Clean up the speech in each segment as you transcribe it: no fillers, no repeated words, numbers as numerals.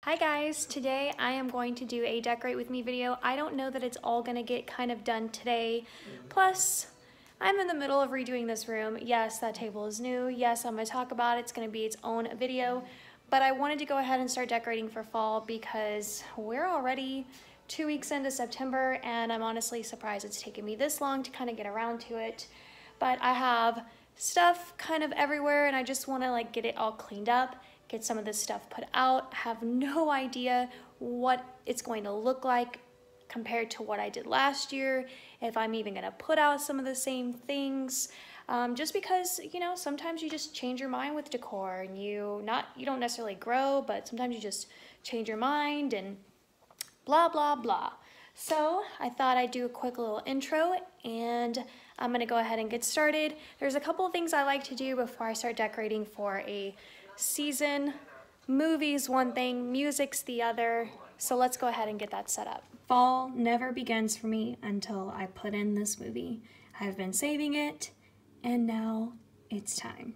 Hi guys, today I am going to do a decorate with me video. I don't know that it's all gonna get kind of done today. Plus, I'm in the middle of redoing this room. Yes, that table is new. Yes, I'm gonna talk about it. It's gonna be its own video. But I wanted to go ahead and start decorating for fall because we're already 2 weeks into September and I'm honestly surprised it's taken me this long to kind of get around to it. But I have stuff kind of everywhere and I just wanna like get it all cleaned up, get some of this stuff put out. I have no idea what it's going to look like compared to what I did last year, if I'm even gonna put out some of the same things. Just because, you know, sometimes you just change your mind with decor and you don't necessarily grow, but sometimes you just change your mind and blah, blah, blah. So I thought I'd do a quick little intro and I'm gonna go ahead and get started. There's a couple of things I like to do before I start decorating for a season. Movies one thing, music's the other. So let's go ahead and get that set up. Fall never begins for me until I put in this movie. I've been saving it and now it's time.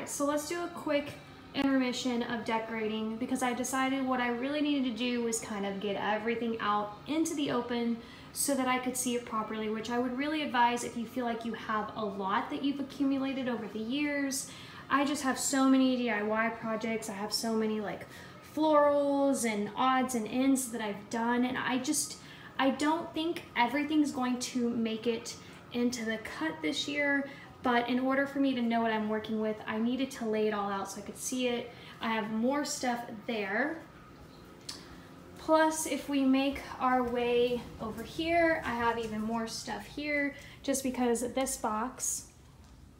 So let's do a quick intermission of decorating because I decided what I really needed to do was kind of get everything out into the open so that I could see it properly, which I would really advise if you feel like you have a lot that you've accumulated over the years. I just have so many DIY projects. I have so many like florals and odds and ends that I've done, and I don't think everything's going to make it into the cut this year. But in order for me to know what I'm working with, I needed to lay it all out so I could see it. I have more stuff there. Plus, if we make our way over here, I have even more stuff here, just because this box,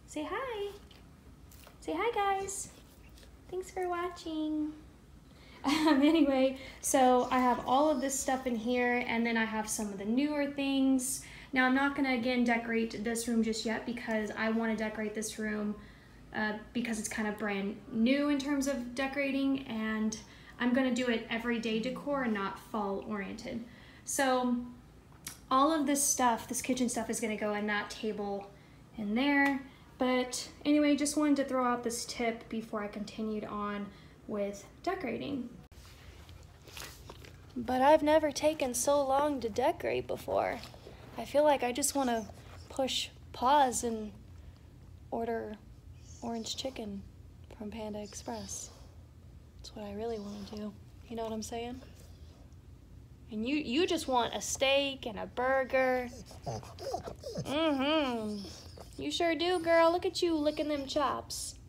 say hi. Say hi, guys. Thanks for watching. Anyway, so I have all of this stuff in here, and then I have some of the newer things. Now I'm not gonna again decorate this room just yet because I wanna decorate this room because it's kind of brand new in terms of decorating, and I'm gonna do it everyday decor and not fall oriented. So all of this stuff, this kitchen stuff, is gonna go in that table in there. But anyway, just wanted to throw out this tip before I continued on with decorating. But I've never taken so long to decorate before. I feel like I just want to push pause and order orange chicken from Panda Express. That's what I really want to do. You know what I'm saying? And you just want a steak and a burger. Mm-hmm. You sure do, girl. Look at you licking them chops.